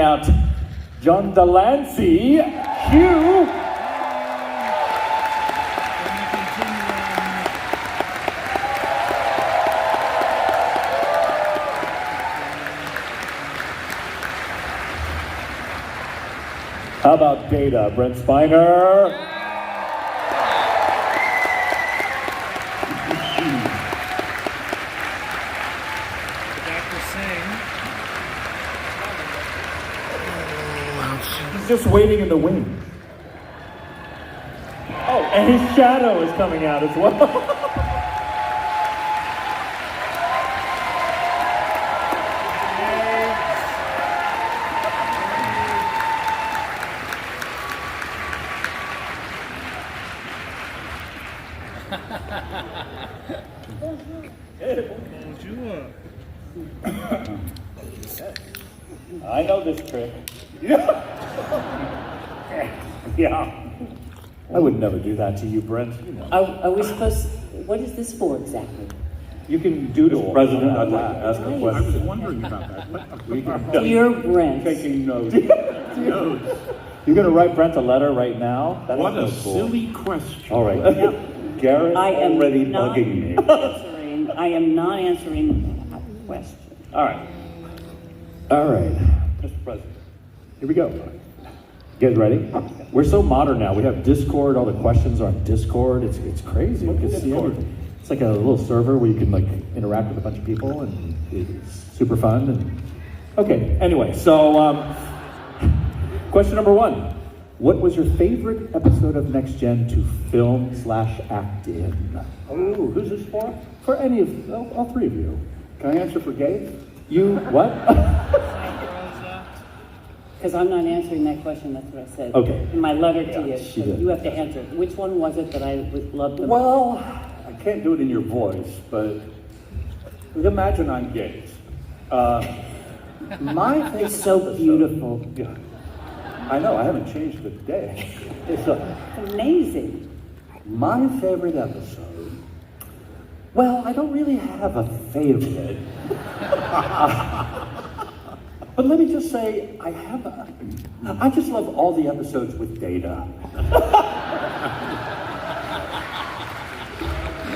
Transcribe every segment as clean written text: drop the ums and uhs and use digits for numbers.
out John Delancey, Hugh. How about Data, Brent Spiner? He's just waiting in the wings. Oh, and his shadow is coming out as well. I know this trick. Yeah. I would never do that to you, Brent. You know. Are we supposed? What is this for exactly? You can doodle. President, I'd like to ask a Right. question. I was wondering about that. We can- Dear Brent. Taking notes. You're going to write Brent a letter right now? That What is a so cool. silly question. All right. Garrett's I am already not bugging me. I am not answering that question. All right. All right. Mr. President, here we go. You guys ready? We're so modern now. We have Discord. All the questions are on Discord. It's crazy. You can see everything. It's like a little server where you can like interact with a bunch of people, and it's super fun. And okay. Anyway, so question number 1. What was your favorite episode of Next Gen to film/act in? Oh, who's this for? For any of all 3 of you. Can I answer for Gabe? You what? Because I'm not answering that question. That's what I said. Okay. In my letter to you. she So did. you have to answer. Which one was it that I would love to? Well, I can't do it in your voice, but imagine I'm Gabe. My favorite It's so episode- beautiful. Yeah. I know, I haven't changed a day. It's Amazing. my favorite episode. Well, I don't really have a favorite. But let me just say, I just love all the episodes with Data.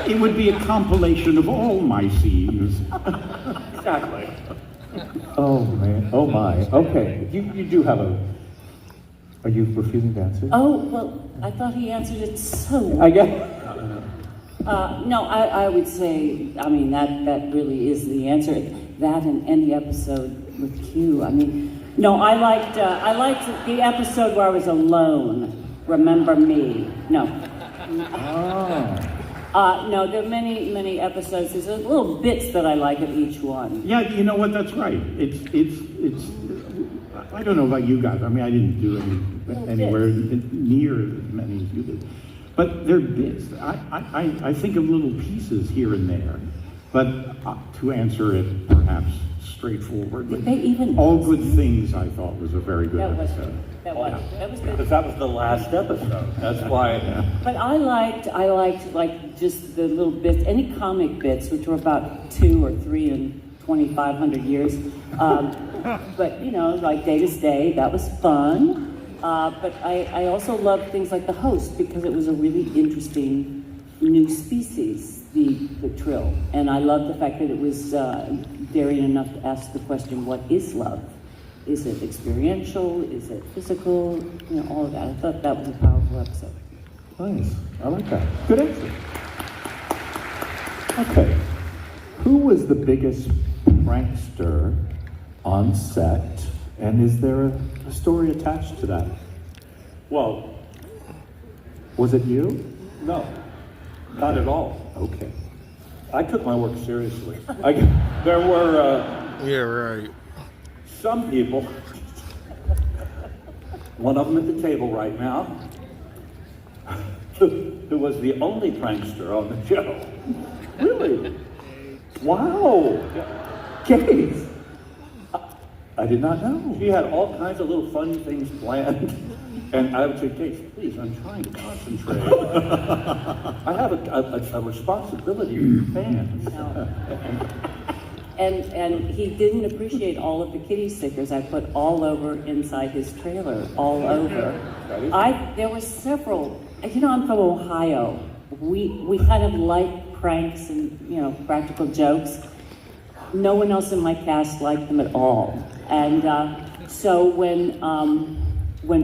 It would be a compilation of all my scenes. Exactly. Oh man. Oh my. Okay. You do have a. Are you refusing to answer? Oh, well, I thought he answered it so well. I guess. No, I would say, I mean, that really is the answer. That and any episode with Q. I mean, no, I liked the episode where I was alone. Remember Me. No. No, there are many episodes. There's little bits that I like of each one. Yeah, you know what? That's right. It's. I don't know about you guys. I mean, I didn't do anywhere near as many as you did, but they're bits. I think of little pieces here and there, but to answer it perhaps straightforwardly, They even- All Good Things I thought was a very good That was episode. that was good. Because that was the last episode. That's why. But I liked like just the little bits, any comic bits, which were about 2 or 3 in 2,500 years. But you know, like Data's Day, that was fun. But I also loved things like The Host because it was a really interesting new species, the Trill. And I loved the fact that it was daring enough to ask the question, what is love? Is it experiential? Is it physical? You know, all of that. I thought that was a powerful episode. Nice. I like that. Good answer. Okay. Who was the biggest prankster on set, and is there a story attached to that? Well, Was it you? no, not at all. Okay. I took my work seriously. There were Yeah, right. some people, one of them at the table right now, who was the only prankster on the show. Really? Wow. Case. I did not know. She had all kinds of little funny things planned. And I would say, Case, please, I'm trying to concentrate. I have a responsibility to your fans. And he didn't appreciate all of the kitty stickers I put all over inside his trailer, all over. There were several, you know, I'm from Ohio. We kind of like pranks and, you know, practical jokes. No one else in my cast liked them at all. And so when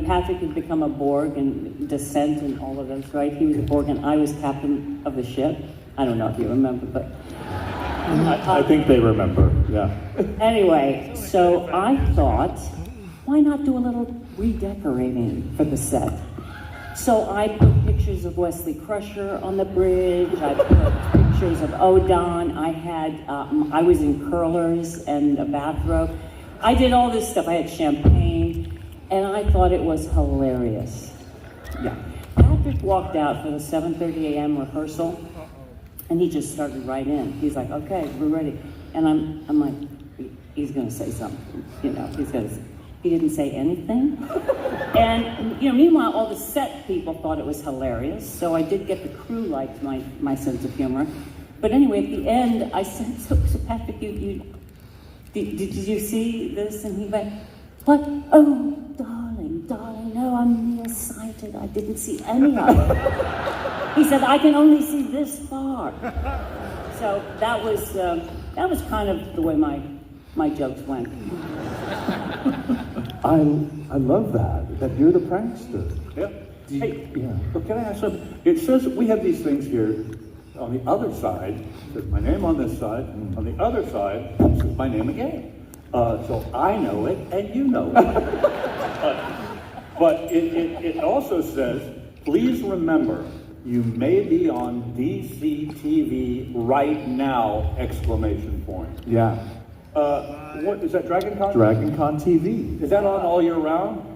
Patrick had become a Borg and Descent and all of those, right? He was a Borg and I was captain of the ship. I don't know if you remember, but... I think they remember, yeah. Anyway, so I thought, why not do a little redecorating for the set? So I put pictures of Wesley Crusher on the bridge. I put pictures of Odon. I was in curlers and a bathrobe. I did all this stuff. I had champagne, and I thought it was hilarious. Yeah. Patrick walked out for the 7:30 a.m. rehearsal, and he just started right in. He's like, "Okay, we're ready," and I'm like, he's gonna say something, you know? He didn't say anything. And, you know, meanwhile, all the set people thought it was hilarious, so I did get the crew liked my sense of humor. But anyway, at the end, I said, so Patrick, did you see this? And he went, what? Oh, darling, no, I'm nearsighted. I didn't see any of it. He said, I can only see this far. So that was kind of the way my jokes went. I love that you're the prankster. Yeah. Hey, yeah. but can I ask something? It says we have these things here. On the other side, it says my name on this side. On the other side, it says my name again. So I know it and you know it. But it also says, please remember, you may be on DC TV right now! Exclamation point. Yeah. What is that? Dragon Con? Dragon Con TV. Is that on all year round?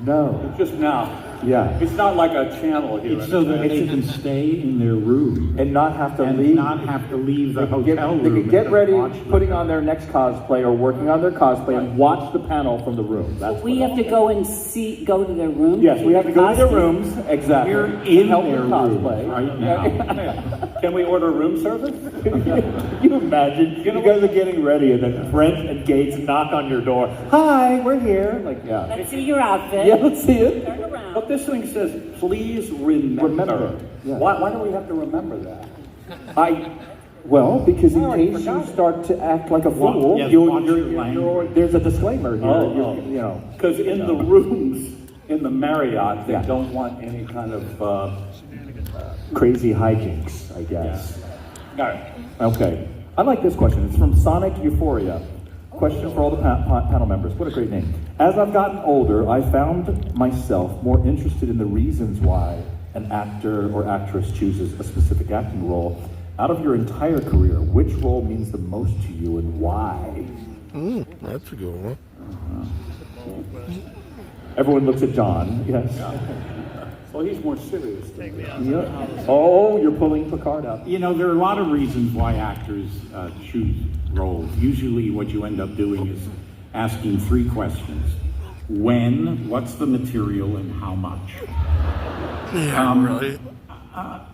No. It's just now. Yeah. It's not like a channel here. It's so that they can stay in their room And not have to and leave. not have to leave the They can hotel room. They can get and ready, watch putting on their next cosplay or working on their cosplay and watch the panel from the room. That's We what have to go to their room. Yes, we have to go to their Costumes. rooms. Exactly. We're in Help their them room cosplay. right now. Can we order room service? Can you imagine? You guys are getting ready and then Brent and Gates knock on your door. Hi, we're here. Like, yeah. Let's see your outfit. Yeah, let's see it. Turn around. But this thing says, please remember. Remember, yeah. Why do we have to remember that? Well, because in I already case forgot you it. start to act like a fool, yes, watch your you're, there's a disclaimer here. You know. Because in the rooms, in the Marriott, they Yeah. don't want any kind of, Crazy hijinks, I guess. all right. Okay. I like this question. It's from Sonic Euphoria. Question for all the panel members. What a great name. As I've gotten older, I found myself more interested in the reasons why an actor or actress chooses a specific acting role. Out of your entire career, which role means the most to you and why? That's a good one. Everyone looks at John. Yes. Well, he's more serious than me. Yeah. Oh, you're pulling Picard out. You know, there are a lot of reasons why actors choose roles. Usually what you end up doing is asking three questions. When, what's the material, and how much? Yeah, really.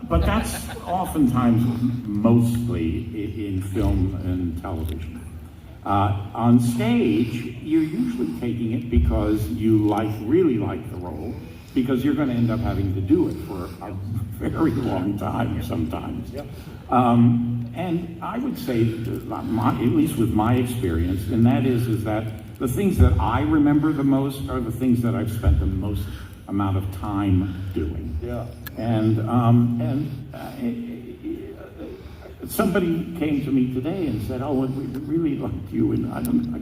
But that's oftentimes mostly in film and television. On stage, you're usually taking it because you really like the role, because you're going to end up having to do it for a very long time sometimes. And I would say, at least with my experience, and that is that the things that I remember the most are the things that I've spent the most amount of time doing. Yeah. And somebody came to me today and said, "Oh, we really liked you," and I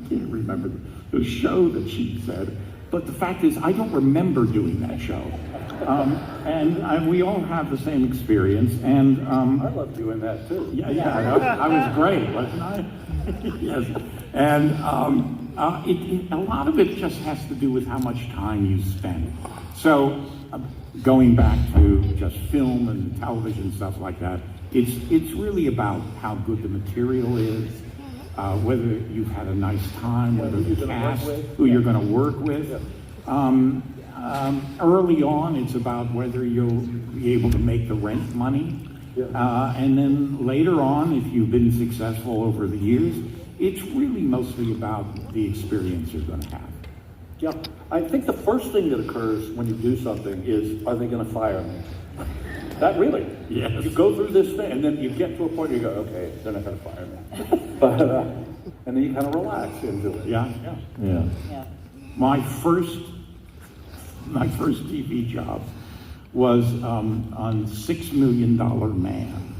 can't remember the show that she said, but the fact is, I don't remember doing that show. And we all have the same experience, and I love doing that too. yeah, I was great, wasn't I? Yes, and a lot of it just has to do with how much time you spend. So, going back to just film and television stuff like that, it's really about how good the material is, whether you've had a nice time, whether the cast, who you're going to work with. Early on, it's about whether you'll be able to make the rent money. And then later on, if you've been successful over the years, it's really mostly about the experience you're going to have. Yeah, I think the first thing that occurs when you do something is, are they going to fire me? That really. Yes. You go through this thing, and then you get to a point where you go, okay, they're not going to fire me. But, and then you kind of relax into it. Yeah. Yeah. Yeah. My first TV job was on $6 Million Man.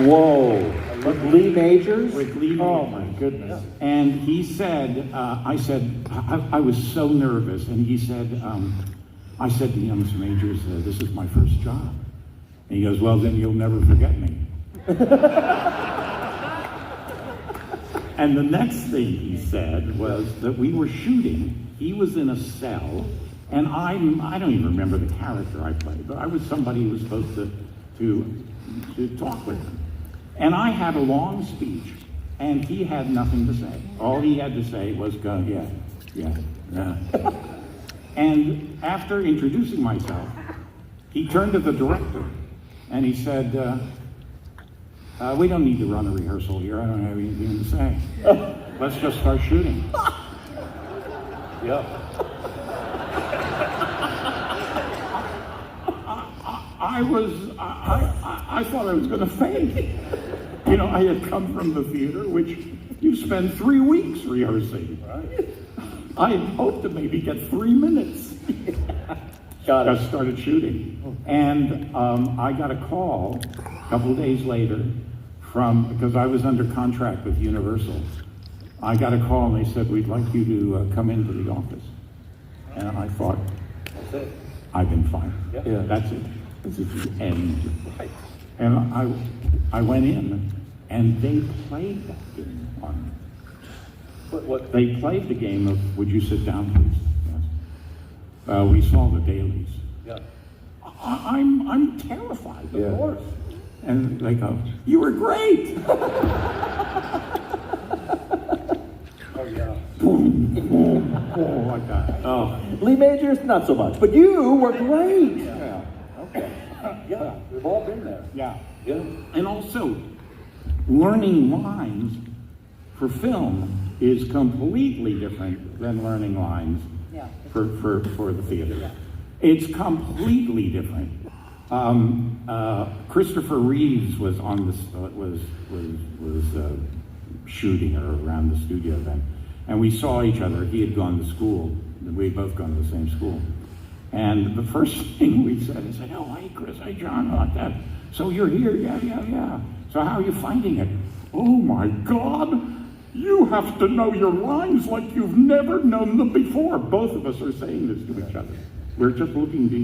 Whoa. With Lee Majors? With Lee Oh Majors. my goodness. And he said, I was so nervous, and he said, I said to him, Mr. Majors, this is my first job. And he goes, well, then you'll never forget me. And the next thing he said was that we were shooting, he was in a cell, and I don't even remember the character I played, but I was somebody who was supposed to talk with him. And I had a long speech, and he had nothing to say. All he had to say was go, yeah. And after introducing myself, he turned to the director, and he said, we don't need to run a rehearsal here. I don't have anything to say. Let's just start shooting. Yeah. I thought I was going to faint. You know, I had come from the theater, which you spend 3 weeks rehearsing. Right. I had hoped to maybe get 3 minutes. Just started shooting. And I got a call a couple of days later because I was under contract with Universal. I got a call and they said, we'd like you to come into the office. And I thought, That's it. I've been fired. Yeah. That's it. This is the end. Right. And I went in, and they played that game on me. What? They played the game of, would you sit down, please? Yes. We saw the dailies. Yeah. I'm terrified. Of course. And they go, you were great. Oh, yeah. Boom, boom, boom, like that. Oh, Lee Majors, not so much, but you were great. Yeah. Okay. Yeah, we've all been there. Yeah. Yeah. And also, learning lines for film is completely different than learning lines Yeah. for the theater. It's completely different. Christopher Reeves was on the shooting or around the studio then, and we saw each other. He had gone to school. We had both gone to the same school. And the first thing we said is, oh, hey, Chris, hey, John, like that. So you're here? Yeah. So how are you finding it? Oh, my God. You have to know your lines like you've never known them before. Both of us are saying this to each other. We're just looking to...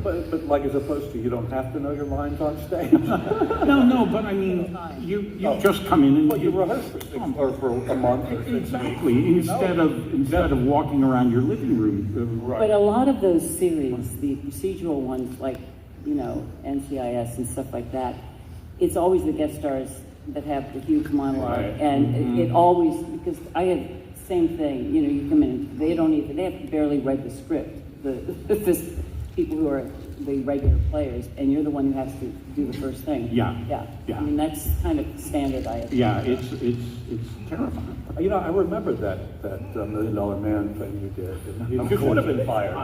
But like as opposed to you don't have to know your lines on stage. No, but I mean, you just come in and... Well, you rehearse for a month or 6 weeks. Exactly, instead of walking around your living room. But a lot of those series, the procedural ones like, NCIS and stuff like that, it's always the guest stars that have the huge monologue. Right. And it always, because I had same thing, you come in, they have barely read the script. The people who are the regular players, and you're the one who has to do the first thing. Yeah. I mean, that's kind of standard, I think. Yeah, it's terrifying. I remember that $1 Million Man thing you did. You could have been fired.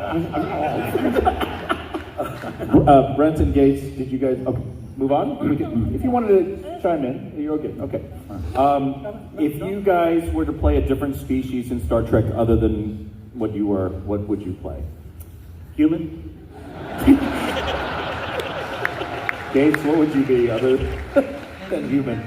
Brenton Gates, did you guys move on? If you wanted to chime in, you're okay. Okay. If you guys were to play a different species in Star Trek other than what you were, what would you play? Human? Gates, what would you be other than human?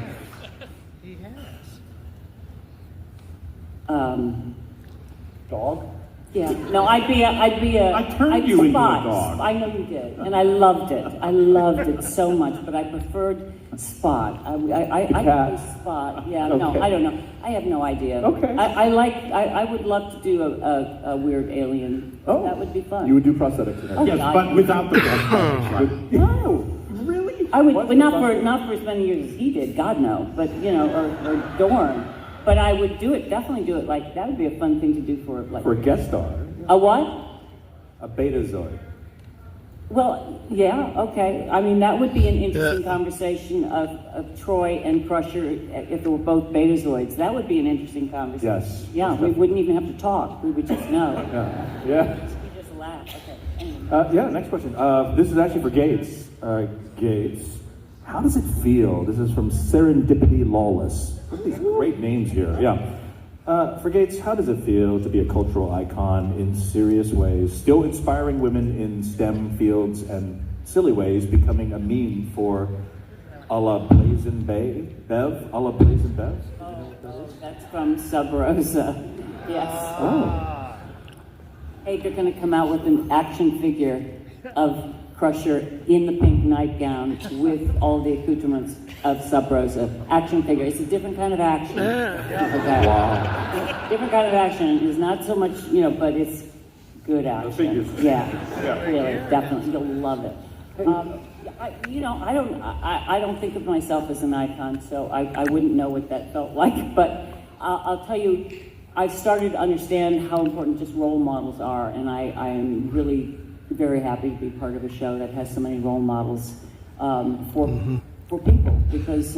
Dog? Yeah, no, I'd be a. I turned you into a Spot. dog. I know you did, and I loved it. I loved it so much, but I preferred Spot. I cat. play Spot. Yeah, Okay. no, I don't know. I have no idea. Okay. I would love to do a weird alien. Oh, that would be fun. You would do prosthetics and everything. Yes, God. but without the guest stars, right? No, Really? I would, What's but the not prosthetic? for as many years as he did. God no, but or Dorn. But I would do it. Definitely do it. Like that would be a fun thing to do for like For a guest star, a what? a Betazoid. Well, yeah, okay. I mean, that would be an interesting Yeah. conversation of Troy and Crusher if they were both Betazoids. That would be an interesting conversation. Yes. Yeah, we wouldn't even have to talk. We would just know. Yeah. We just laugh. Okay. Anyway. Yeah, next question. This is actually for Gates. Gates, how does it feel? This is from Serendipity Lawless. Look at these great names here. Yeah. For Gates, how does it feel to be a cultural icon in serious ways, still inspiring women in STEM fields and silly ways, becoming a meme for a la Blazin' Bev? A la Blazin' Bev? Oh, that's from Sub Rosa. Yes. Oh. Hey, they're going to come out with an action figure of Crusher in the pink nightgown with all the accoutrements of Sub Rosa. Action figure. It's a different kind of action. Okay. Wow. Different kind of action. It's not so much, but it's good action. figures. Yeah. Really, definitely. You'll love it. I don't think of myself as an icon, so I wouldn't know what that felt like. But I'll tell you, I've started to understand how important just role models are, and I am really very happy to be part of a show that has so many role models for people, because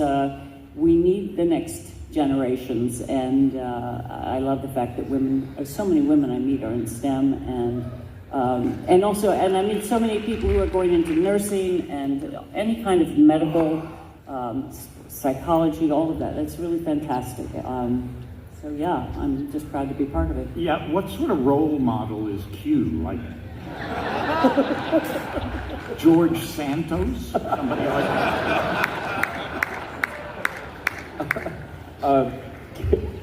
we need the next generations, and I love the fact that so many women I meet are in STEM, and also I meet so many people who are going into nursing and any kind of medical, psychology, all of that. That's really fantastic. So yeah, I'm just proud to be part of it. Yeah, what sort of role model is Q? Like George Santos? Somebody like that?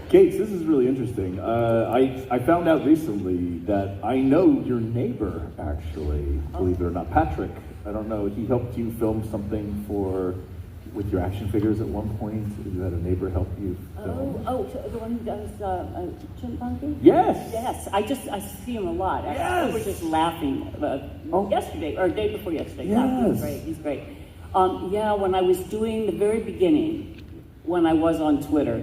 Gates, this is really interesting. I found out recently that I know your neighbor, actually, believe it or not, Patrick. I don't know, he helped you film something with your action figures at one point. You had a neighbor help you film. The one who does Chimpunky? Yes. Yes, I see him a lot. I was just laughing yesterday, or day before yesterday. Yes. Yeah, he's great. When I was doing the very beginning, when I was on Twitter,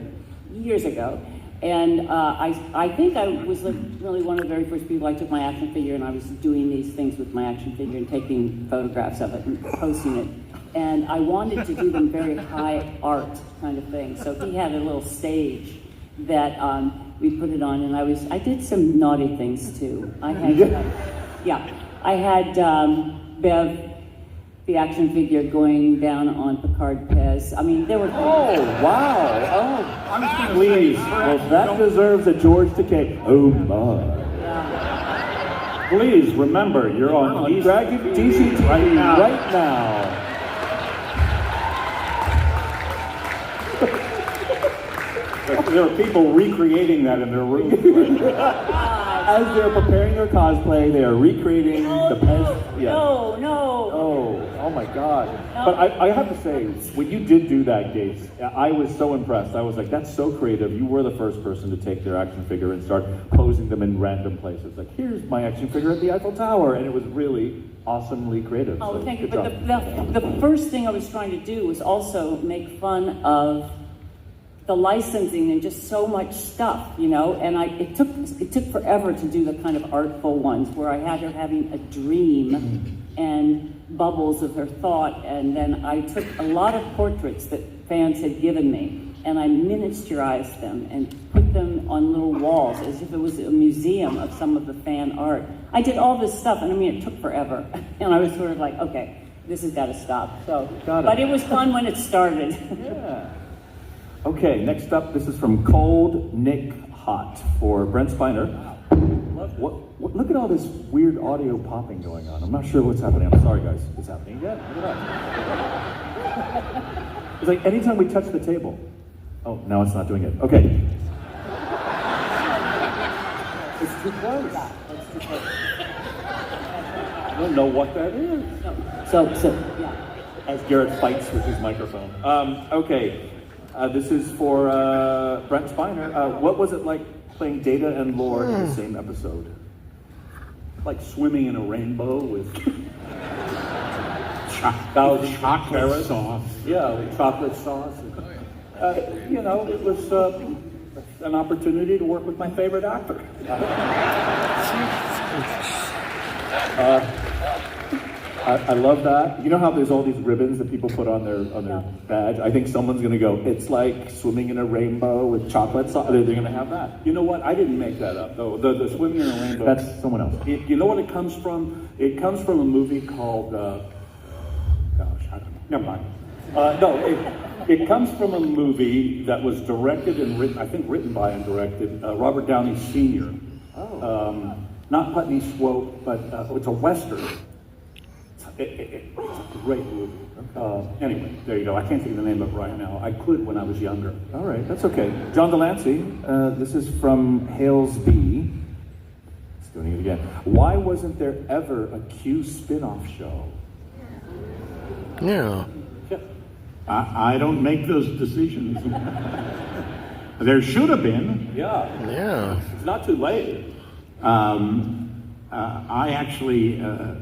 years ago, and I think I was really one of the very first people. I took my action figure and I was doing these things with my action figure and taking photographs of it and posting it. And I wanted to do them very high art kind of thing. So he had a little stage that we put it on, and I did some naughty things too. I had Bev, the action figure, going down on Picard Pez. I mean, there were. Oh, wow. Oh, please. Well, that deserves a George Takei. Oh, my. Please remember, you're on Dragon DC right now. There are people recreating that in their room. As they're preparing their cosplay, they are recreating the Pez. Yeah. Oh my God. No. But I have to say, when you did do that, Gates, I was so impressed. I was like, that's so creative. You were the first person to take their action figure and start posing them in random places. Like, here's my action figure at the Eiffel Tower. And it was really awesomely creative. Oh, so thank you. good But job. the first thing I was trying to do was also make fun of the licensing and just so much stuff, and it took forever to do the kind of artful ones where I had her having a dream and bubbles of her thought, and then I took a lot of portraits that fans had given me and I miniaturized them and put them on little walls as if it was a museum of some of the fan art. I did all this stuff, and it took forever, and I was sort of like, okay, this has got to stop. But it was fun when it started. Yeah. Okay, next up, this is from Cold Nick Hot for Brent Spiner. What, look at all this weird audio popping going on. I'm not sure what's happening. I'm sorry, guys. It's happening again. Look at that. It's like anytime we touch the table. Oh, now it's not doing it. Okay. It's too close. It's too close. I don't know what that is. Yeah. As Garrett fights with his microphone. Okay. This is for Brent Spiner. What was it like playing Data and Lord in the same episode? Like swimming in a rainbow with chocolate sauce. Yeah, with chocolate sauce. It was an opportunity to work with my favorite actor. I love that. You know how there's all these ribbons that people put on their badge? I think someone's gonna go, it's like swimming in a rainbow with chocolate sauce. They're gonna have that. You know what? I didn't make that up, though. The swimming in a rainbow. That's someone else. You know what it comes from? It comes from a movie called, gosh, I don't know. Never mind. No, it comes from a movie that was directed and written, I think written by and directed, Robert Downey Sr. Oh. Not Putney Swope, but it's a Western. It's a great movie. Anyway, there you go. I can't think of the name of it right now. I could when I was younger. All right, that's okay. John Delancey, this is from Hales B. Let's doing it again. Why wasn't there ever a Q spin-off show? Yeah. I don't make those decisions. There should have been. Yeah. Yeah. It's not too late. I actually, I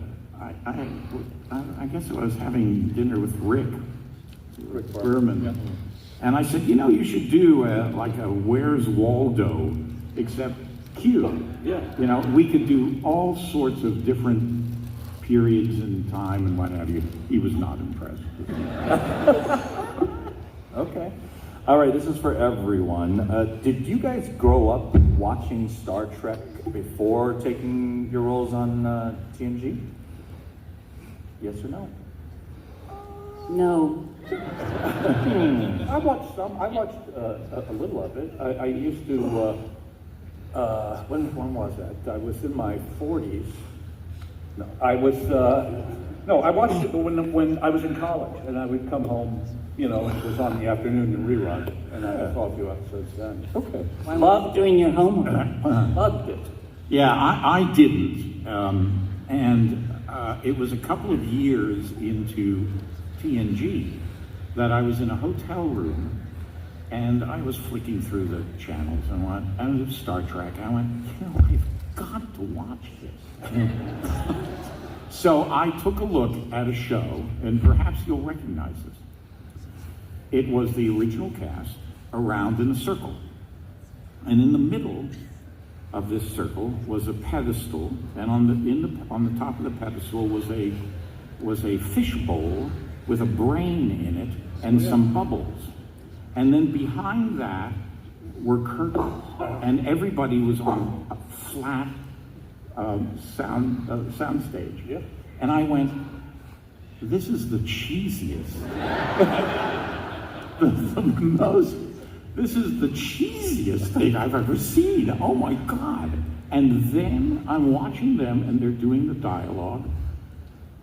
guess I was having dinner with Rick Berman, Yeah. and I said, you know, you should do like a Where's Waldo, except Q. Yeah. You know, we could do all sorts of different periods in time and what have you. He was not impressed. Okay. All right, this is for everyone. Did you guys grow up watching Star Trek before taking your roles on TNG? Yes or no? No. I watched some. I watched a little of it. I used to. When was that? I was in my 40s. No, I was. No, I watched it when I was in college, and I would come home. You know, it was on the afternoon in rerun, and I saw a few episodes then. Okay. I love doing your homework. Loved it. Yeah, I didn't. And it was a couple of years into TNG that I was in a hotel room and I was flicking through the channels and it was Star Trek. I went, you know, I've got to watch this. So I took a look at a show, and perhaps you'll recognize this. It was the original cast around in a circle. And in the middle of this circle was a pedestal, and on the top of the pedestal was a fish bowl with a brain in it and some bubbles. And then behind that were curtains, and everybody was on a flat sound stage. Yeah. And I went, this is the cheesiest. This is the cheesiest thing I've ever seen. Oh my God. And then I'm watching them and they're doing the dialogue.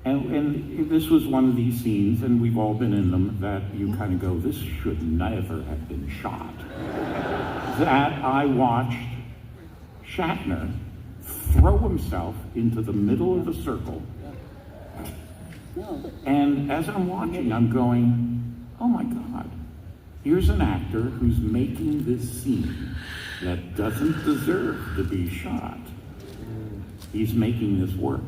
And this was one of these scenes, and we've all been in them, that you kind of go, this should never have been shot. That I watched Shatner throw himself into the middle of the circle. And as I'm watching, I'm going, oh my God. Here's an actor who's making this scene that doesn't deserve to be shot. He's making this work.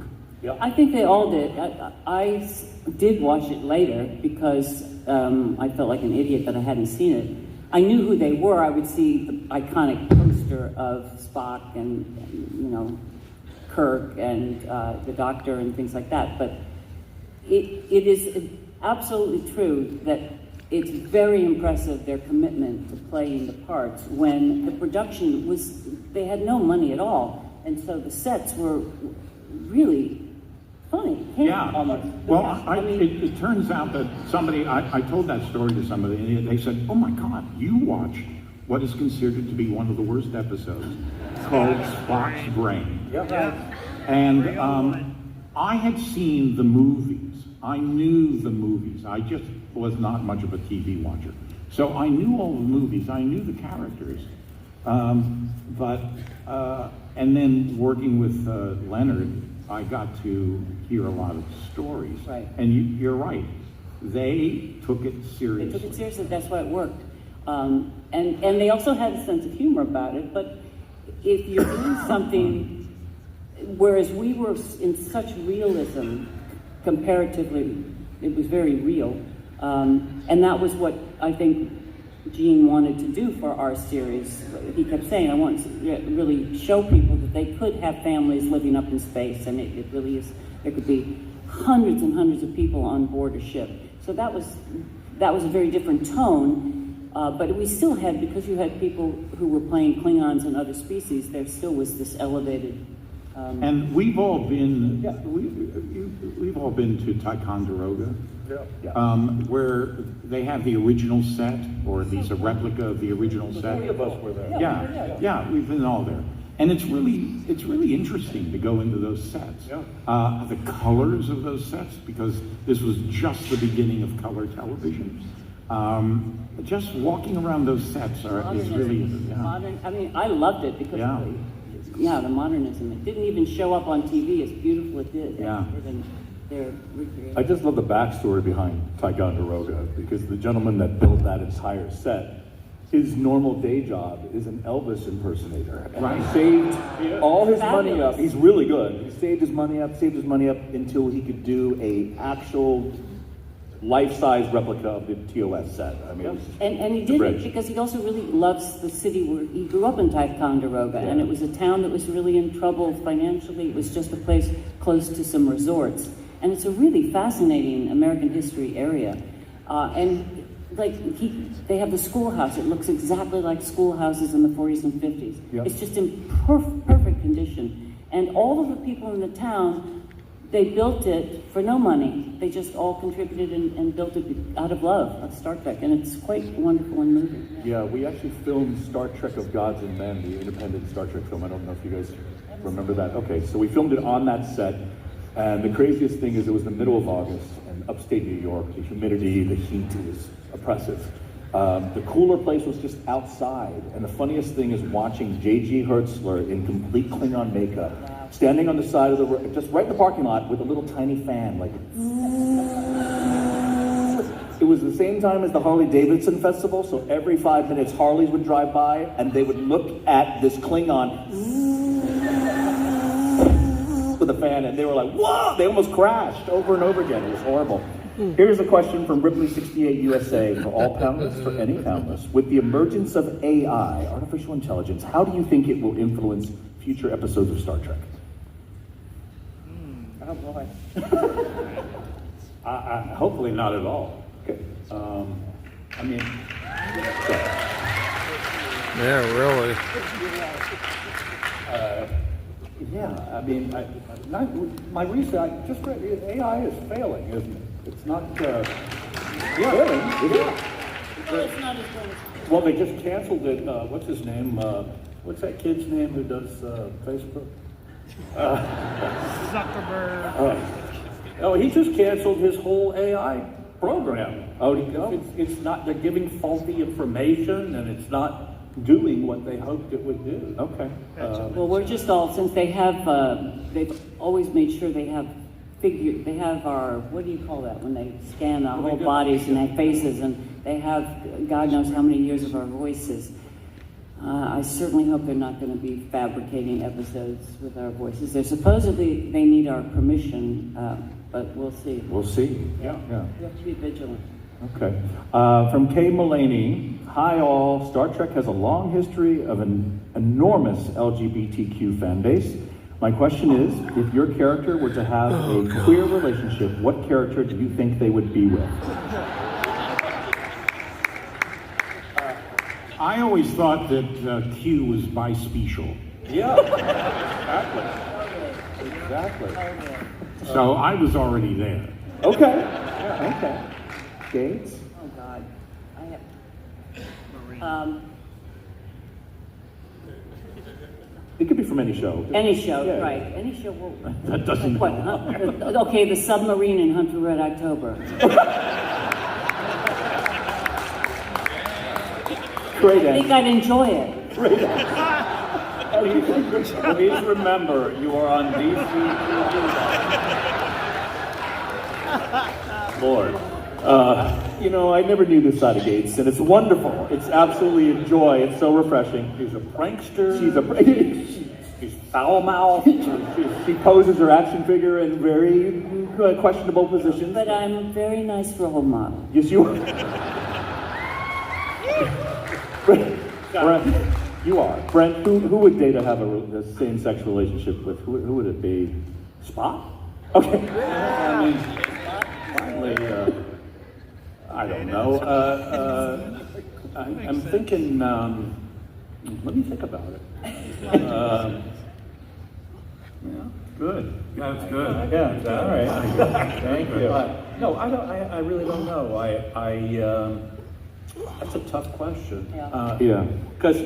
I think they all did. I did watch it later because I felt like an idiot that I hadn't seen it. I knew who they were. I would see the iconic poster of Spock and you know, Kirk and the Doctor and things like that. But it is absolutely true that it's very impressive, their commitment to playing the parts when the production was, they had no money at all. And so the sets were really funny. Yeah. Almost. Well, I mean, it turns out that somebody, I told that story to somebody, and they said, oh my God, you watched what is considered to be one of the worst episodes called Spock's Brain. Yeah. And I had seen the movies. I knew the movies. I just was not much of a TV watcher. So I knew all the movies. I knew the characters. And then working with Leonard, I got to hear a lot of stories. Right. And you're right. They took it seriously. They took it seriously, that's why it worked. And they also had a sense of humor about it, but if you're doing something, whereas we were in such realism, comparatively, it was very real. And that was what I think Gene wanted to do for our series. He kept saying, I want to really show people that they could have families living up in space, and it really is, there could be hundreds and hundreds of people on board a ship. So that was a very different tone, but we still had, because you had people who were playing Klingons and other species, there still was this elevated. And we've all been, we've all been to Ticonderoga, where they have the original set, or at least a replica of the original set. Three of us were there. Yeah, we've been all there. And it's really interesting to go into those sets. Yeah. The colors of those sets, because this was just the beginning of color television. Just walking around those sets is really, modern. I mean, I loved it because the modernism. It didn't even show up on TV as beautiful it did. Yeah. Their recreation. I just love the backstory behind Ticonderoga, because the gentleman that built that entire set, his normal day job is an Elvis impersonator. And Right. he saved all his money Fabulous. up. He's really good. He saved his money up until he could do a actual life-size replica of the TOS set. I mean, And he the did it bridge. because he also really loves the city where he grew up in Ticonderoga, and it was a town that was really in trouble financially. It was just a place close to some resorts, and it's a really fascinating American history area. And like they have the schoolhouse. It looks exactly like schoolhouses in the 40s and 50s. Yep. It's just in perfect condition, and all of the people in the town. They built it for no money. They just all contributed and built it out of love of Star Trek, and it's quite wonderful and moving. Yeah, we actually filmed Star Trek of Gods and Men, the independent Star Trek film. I don't know if you guys remember that. Okay, so we filmed it on that set, and the craziest thing is it was the middle of August, and upstate New York, the humidity, the heat is oppressive. The cooler place was just outside, and the funniest thing is watching J.G. Hertzler in complete Klingon makeup, standing on the side of the road, just right in the parking lot with a little tiny fan, like. It was the same time as the Harley Davidson Festival, so every 5 minutes Harleys would drive by and they would look at this Klingon with a fan, and they were like, whoa! They almost crashed over and over again. It was horrible. Here's a question from Ripley68 USA for all panelists, for any panelists. With the emergence of AI, artificial intelligence, how do you think it will influence future episodes of Star Trek? Oh boy. Hopefully not at all. Okay. I mean, Yeah, really. yeah, I mean, my research, I just read, AI is failing, isn't it? It's not, Failing? Well, it's not as good as. well, they just canceled it, what's his name, what's that kid's name who does, Facebook? Zuckerberg. Oh, he just canceled his whole AI program. Oh, it's not, they're giving faulty information, and it's not doing what they hoped it would do. Okay. Well, we're just all, since they have, they've always made sure they have they have our, what do you call that, when they scan our whole bodies and their faces, and they have God knows how many years of our voices. I certainly hope they're not going to be fabricating episodes with our voices. They need our permission, but we'll see. We'll see. Yeah. Yeah. We have to be vigilant. Okay. From Kay Mullaney, hi all. Star Trek has a long history of an enormous LGBTQ fan base. My question is, if your character were to have a queer relationship, what character do you think they would be with? I always thought that Q was bispecial. Yeah, exactly. So I was already there. Okay. Okay. Gates? Oh God, I have. It could be from any show. Any show, Yeah. right? Any show will. That doesn't What, matter. okay, the submarine in Hunt for Red October. Great I think answer. I'd enjoy it. Great answer. Please remember, you are on DC TV. Lord. You know, I never knew this side of Gates, and it's wonderful. It's absolutely a joy. It's so refreshing. He's a prankster. She's a. He's foul-mouthed. She poses her action figure in very questionable positions. But I'm very nice role model. Yes, you are. Brent, you are. Brent, who would Data have a same-sex relationship with? Who would it be? Spock? Okay. I mean, finally, I don't know. I'm thinking, let me think about it. Yeah. Good. That's good. Yeah, all right. Thank you. No, I don't. I really don't know. That's a tough question. Yeah. Yeah. Because,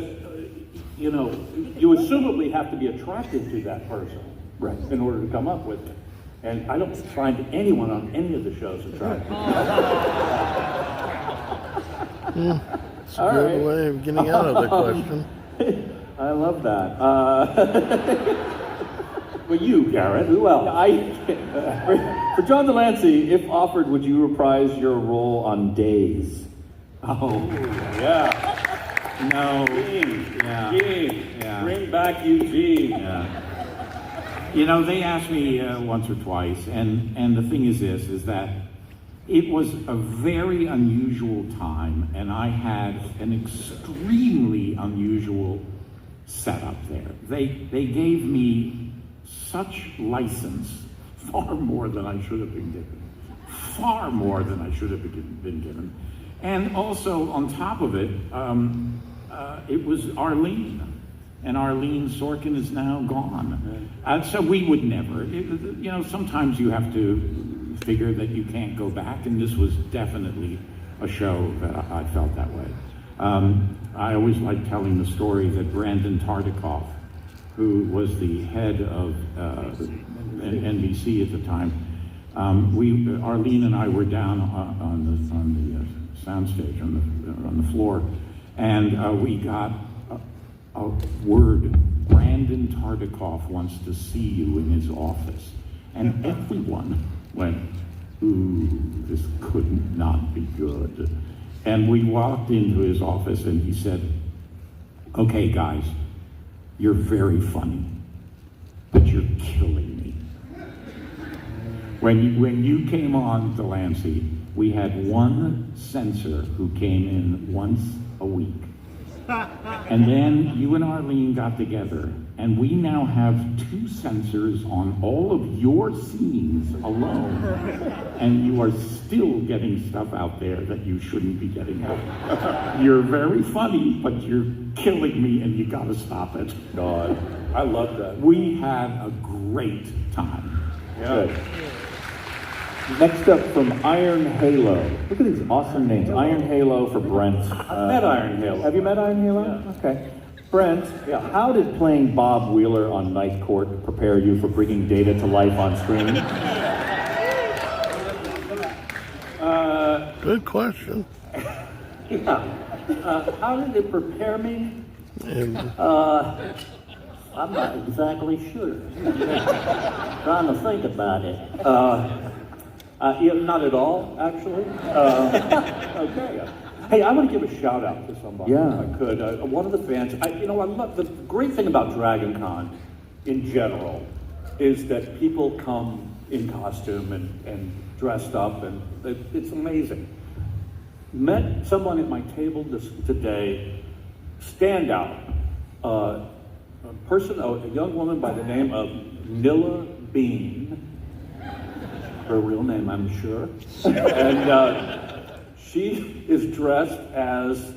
you know, you assumably have to be attracted to that person. Right. In order to come up with it. And I don't find anyone on any of the shows attractive. It's a good way of getting out of the question. I love that. Well, you, Garrett, who else? For John Delancey, if offered, would you reprise your role on Days? Oh, Yeah. no. Gene. Yeah. Gene. Yeah. Bring back Eugene. Yeah. You know, they asked me once or twice, and the thing is this, is that it was a very unusual time, and I had an extremely unusual setup there. They gave me such license, far more than I should have been given. Far more than I should have been given. And also, on top of it, it was Arlene. And Arlene Sorkin is now gone. So we would never, you know, sometimes you have to figure that you can't go back, and this was definitely a show that I felt that way. I always like telling the story that Brandon Tartikoff, who was the head of NBC at the time, Arlene and I were down on the soundstage, on the floor, and we got a word, Brandon Tartikoff wants to see you in his office. And everyone went, ooh, this could not be good. And we walked into his office and he said, okay, guys, you're very funny, but you're killing me. When you came on Delancey, we had one censor who came in once a week. And then you and Arlene got together, and we now have 2 censors on all of your scenes alone, and you are still getting stuff out there that you shouldn't be getting out. You're very funny, but you're killing me, and you gotta stop it. God, I love that. We had a great time. Yeah. Good. Next up from Iron Halo. Look at these awesome names. Iron Halo for Brent. I've met Iron Halo. Have you met Iron Halo? Yeah. Okay. Brent, how did playing Bob Wheeler on Night Court prepare you for bringing Data to life on screen? Good question. Yeah. How did it prepare me? And I'm not exactly sure. Trying to think about it. Yeah, not at all, actually. Okay. Hey, I want to give a shout out to somebody, Yeah. if I could. One of the fans. I love the great thing about Dragon Con in general is that people come in costume and dressed up, and it's amazing. Met someone at my table today, standout, a young woman by the name of Nilla Bean. Her real name, I'm sure. And she is dressed as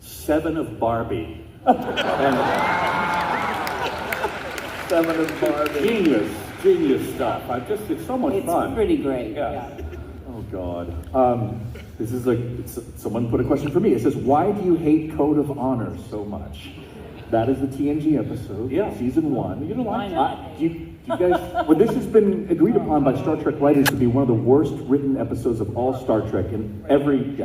Seven of Barbie. Seven of Barbie. Genius stuff. It's so much fun. It's pretty great. Yeah. Oh, God. This is someone put a question for me. It says, why do you hate Code of Honor so much? That is the TNG episode, season 1. You don't Why like not? You guys, well, this has been agreed upon by Star Trek writers to be one of the worst written episodes of all Star Trek in every,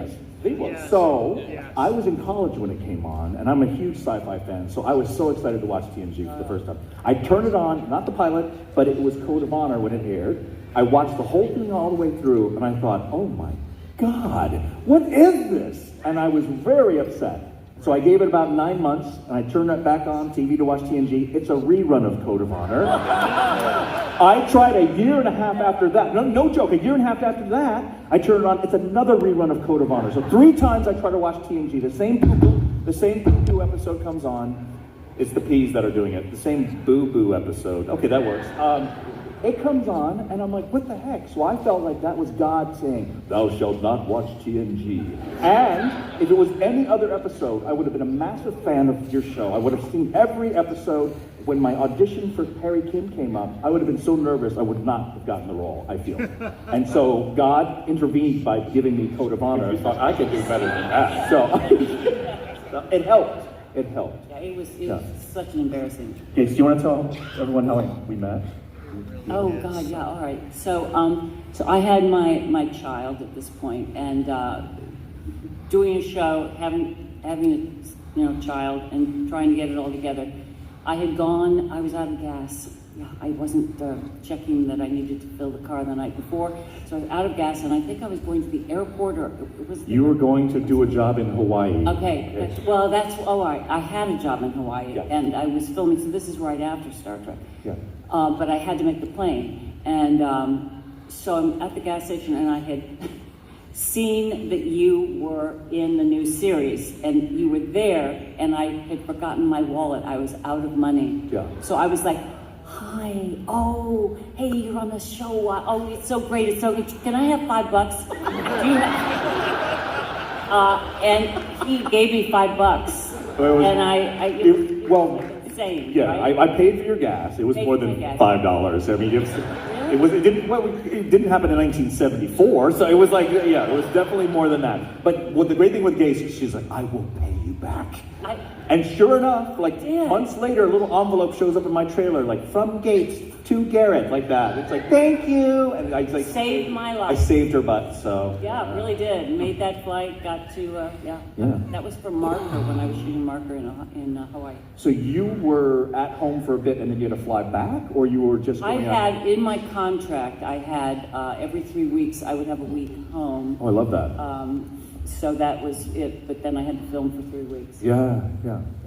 So, I was in college when it came on, and I'm a huge sci-fi fan, so I was so excited to watch TNG for the first time. I turned it on, not the pilot, but it was Code of Honor when it aired. I watched the whole thing all the way through, and I thought, oh my God, what is this? And I was very upset. So I gave it about 9 months, and I turned it back on TV to watch TNG. It's a rerun of Code of Honor. I tried a year and a half after that. No joke, a year and a half after that, I turned it on. It's another rerun of Code of Honor. So 3 times I try to watch TNG. The same poo-poo episode comes on. It's the P's that are doing it. The same boo-boo episode. Okay, that works. it comes on, and I'm like, what the heck? So I felt like that was God saying, thou shalt not watch TNG. And if it was any other episode, I would have been a massive fan of your show. I would have seen every episode. When my audition for Harry Kim came up, I would have been so nervous I would not have gotten the role, I feel. And so God intervened by giving me Code of Honor. I thought I could do better than that. So it helped. It helped. Yeah, it was such an embarrassing. Okay, so you want to tell everyone how we met? Oh God, yeah. All right. So, so I had my child at this point, and doing a show, having a child, and trying to get it all together. I was out of gas. Yeah, I wasn't checking that I needed to fill the car the night before, so I was out of gas, and I think I was going to the airport, or it was. You were going to do a job in Hawaii. Okay. Well, all right. I had a job in Hawaii, and I was filming. So this is right after Star Trek. Yeah. But I had to make the plane, and so I'm at the gas station, and I had seen that you were in the new series, and you were there, and I had forgotten my wallet. I was out of money. Yeah. So I was like, hi, oh, hey, you're on the show. Oh, it's so great. It's so good. Can I have $5? Do you and he gave me $5. And well, insane, yeah, right? I paid for your gas. It was Paid more for than gas. $5. I mean, it didn't happen in 1974, so it was like, yeah, it was definitely more than that. But the great thing with Gates, she's like, I will pay you back. And sure enough, like months later, a little envelope shows up in my trailer, like from Gates to Garrett, like that. It's like, thank you, and I like saved my I life. saved her butt. So Yeah, it really did. Made that flight. Got to Yeah. That was for Marker when I was shooting Marker in Hawaii. So you were at home for a bit, and then you had to fly back, or you were just I going out? had in my contract. I had every 3 weeks I would have a week home. Oh, I love that. So that was it. But then I had to film for 3 weeks. Yeah.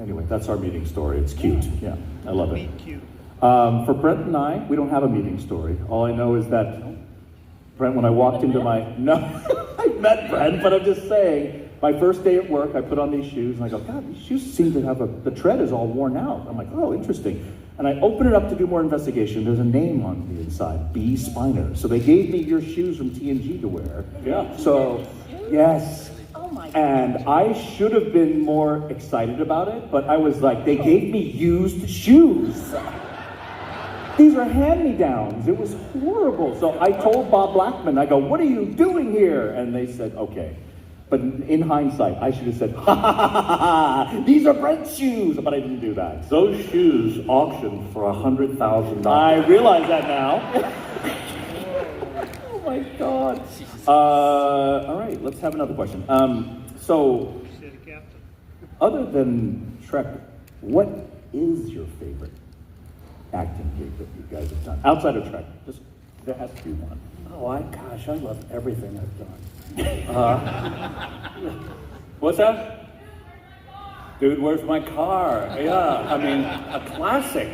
Anyway, that's our meeting story. It's cute. Yeah, I love it. For Brent and I, we don't have a meeting story. All I know is that Brent, when I walked into no, I met Brent, but I'm just saying, my first day at work, I put on these shoes, and I go, God, these shoes seem to have the tread is all worn out. I'm like, oh, interesting. And I open it up to do more investigation. There's a name on the inside, B. Spiner. So they gave me your shoes from TNG to wear. Yeah. So, yes. Oh my God. And I should have been more excited about it, but I was like, they gave me used shoes. These are hand-me-downs. It was horrible. So I told Bob Blackman, I go, what are you doing here? And they said, okay. But in hindsight, I should have said, ha ha ha ha ha, these are Brent's shoes. But I didn't do that. Those shoes auctioned for $100,000. I realize that now. Oh my God. All right, let's have another question. So, other than Trek, what is your favorite acting gig that you guys have done? Outside of Trek, just there has to be one. Oh, I love everything I've done. What's that? Dude, where's my car? Yeah, I mean, a classic.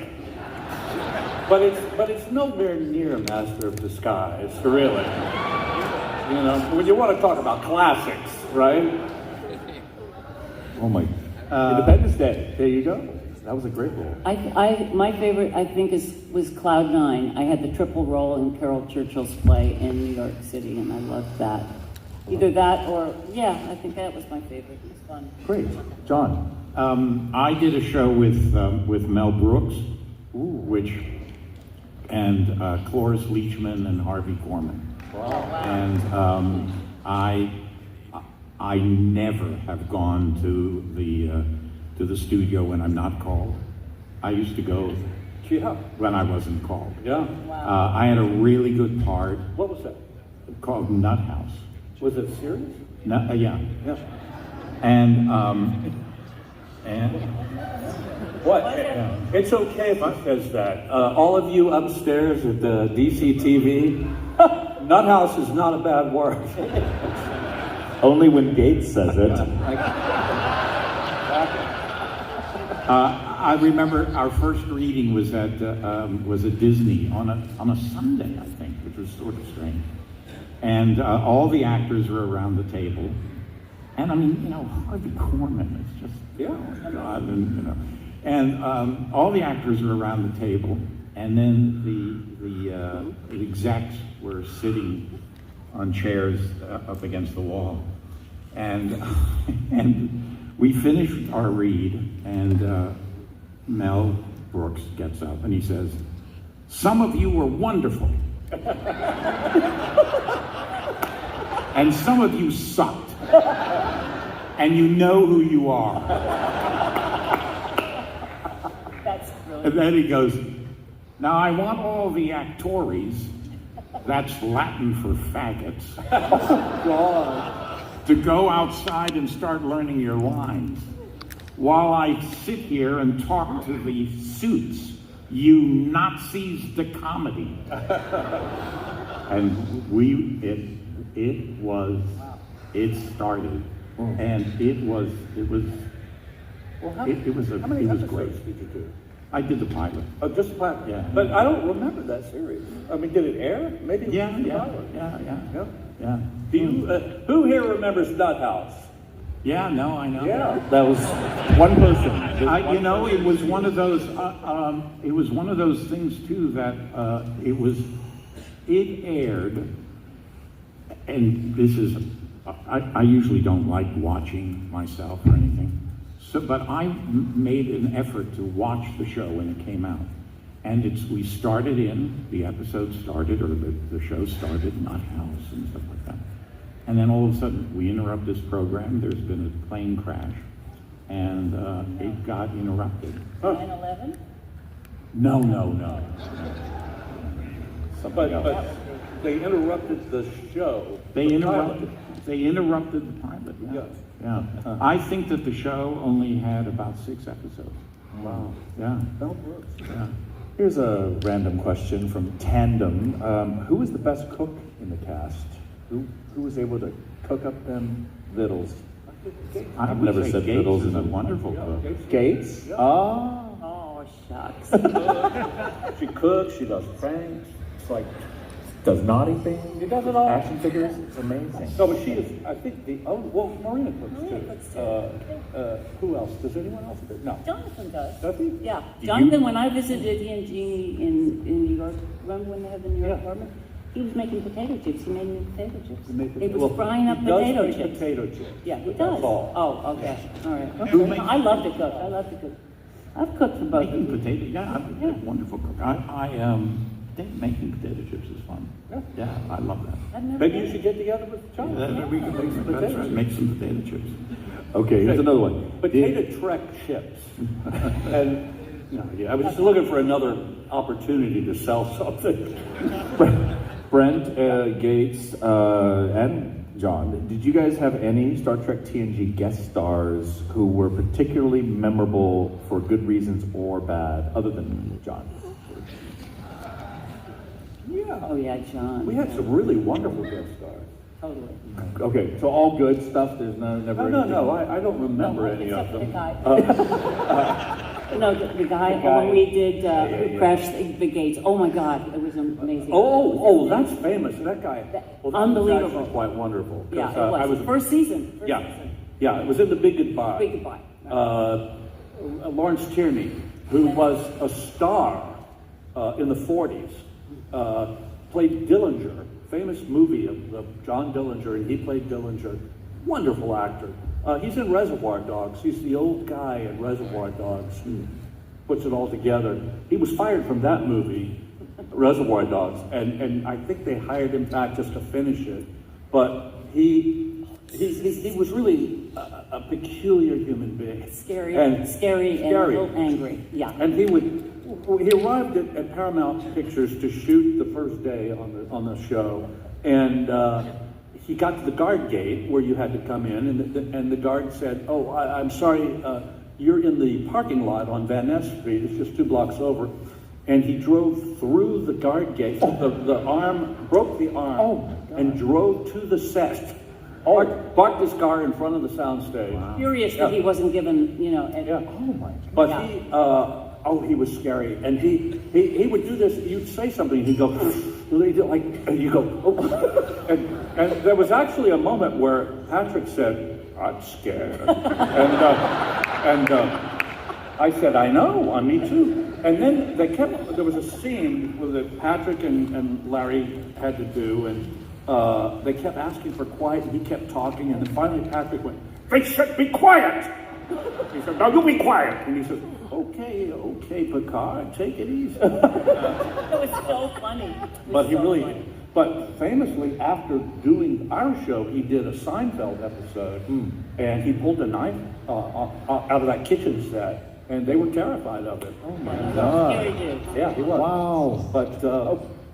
But it's nowhere near Master of Disguise, really. You know, when you want to talk about classics, right? Oh my, Independence Day. There you go. That was a great role. My favorite, I think, was Cloud Nine. I had the triple role in Carol Churchill's play in New York City, and I loved that. Either that or, I think that was my favorite. It was fun. Great. John. I did a show with Mel Brooks, and Cloris Leachman and Harvey Korman. Wow. And I never have gone to the studio when I'm not called. I used to go when I wasn't called. Yeah. Wow. I had a really good part What was that? called Nut House. Was it serious? Yeah. Yeah. And What? It's okay if he says that. All of you upstairs at the DCTV, Nut House is not a bad word. Only when Gates says it. I remember our first reading was at Disney on a Sunday, I think, which was sort of strange. And all the actors were around the table, and I mean, Harvey Korman is just, oh my God, and all the actors were around the table, And then the execs were sitting on chairs up against the wall. And, and we finished our read, and Mel Brooks gets up and he says, "Some of you were wonderful. And some of you sucked. And you know who you are." That's brilliant. And then he goes, "Now I want all the actores," that's Latin for faggots, to go outside and start learning your lines, while I sit here and talk to the suits, you Nazis the comedy. And it started, and it was Well, how It was many great. episodes did you do? I did the pilot. Oh, just the pilot? Yeah. But I don't remember that series. I mean, did it air? Maybe it was Yeah. just the pilot. Yeah. Yeah. Do you, who here remembers Nut House? Yeah, no, I know. Yeah. That was one person. It was one of those. It was one of those things too that it aired, and this is. I usually don't like watching myself or anything, but I made an effort to watch the show when it came out, and we started the episode started, or the show started, Nut House and stuff like that. And then all of a sudden, we interrupt this program. There's been a plane crash, and it got interrupted. 9/11? No. But they interrupted the show. They the interrupted. pilot. They interrupted the pilot. Yeah. Yes. Yeah. I think that the show only had about 6 episodes. Wow. Yeah. Mel Brooks. Yeah. Here's a random question from Tandem. Who was the best cook in the cast? Who was able to cook up them vittles? I I've would never say said Gates vittles is in a a wonderful Yeah, cook. Gates. Gates? Yeah. Oh. Oh, shucks. She cooks, she does pranks. It's like, Does naughty things. she does it all. Action figures. It's amazing. No, but she is, I think, well, Marina cooks Marina too. cooks too. Who else? Does anyone else do? No. Jonathan does. Does he? Yeah. Jonathan, when I visited E&G in New York, remember when they had the New York Yeah. apartment? He was making potato chips. He made me potato chips. He He was frying up he does potato make chips. potato chips. Yeah, he but does. That's all. Oh, okay. All right. Who Okay. makes- I love to cook. I've cooked for both of Making you. potato. Yeah, I'm a wonderful cook. Making potato chips is fun. Yeah. I love that. I've never Maybe done you it. should get together with Jonathan. We can make some. That's right. Make some potato chips. Okay, here's another one. Potato Trek chips. And, I was just looking for another opportunity to sell something. Brent, Gates, and John, did you guys have any Star Trek TNG guest stars who were particularly memorable for good reasons or bad, other than John? Yeah. Oh, yeah, John. We had some really wonderful guest stars. Totally. Okay, so all good stuff. There's never. No, I don't remember any of Except for the them. guy. No, the guy when we did Crash the Gates. Oh my God, it was amazing. Oh, that's famous. That guy. Well, that was Unbelievable. actually quite wonderful. 'Cause, Yeah, it I was. First season. Yeah, yeah. It was in The Big Goodbye. Big Goodbye. Lawrence Tierney, who was a star in the 40s, played Dillinger, famous movie of John Dillinger, and he played Dillinger. Wonderful actor. He's in Reservoir Dogs. He's the old guy in Reservoir Dogs who puts it all together. He was fired from that movie, Reservoir Dogs, and I think they hired him back just to finish it. But he was really a peculiar human being. Scary and a little angry. Yeah. And he arrived at Paramount Pictures to shoot the first day on the show, and he got to the guard gate where you had to come in, and the guard said, "Oh, I'm sorry, you're in the parking lot on Van Ness Street. It's just 2 blocks over." And he drove through the guard gate. The arm broke the arm, and drove to the set. Parked his car in front of the soundstage. Furious that he wasn't given, Yeah. Oh my God. But Yeah. he was scary, and he would do this. You'd say something, he'd go like, and you go, oh. and there was actually a moment where Patrick said, "I'm scared," and I said, "I know, me too." And then they kept, there was a scene that Patrick and Larry had to do, and they kept asking for quiet, and he kept talking, and then finally Patrick went, "They should be quiet!" He said, "No, you be quiet." And he said, okay, Picard, take it easy. It was so funny. It was But he so really, funny. but famously, after doing our show, he did a Seinfeld episode, and he pulled a knife out of that kitchen set, and they were terrified of it. Oh my Scary God. dude. Yeah, he was. Wow. But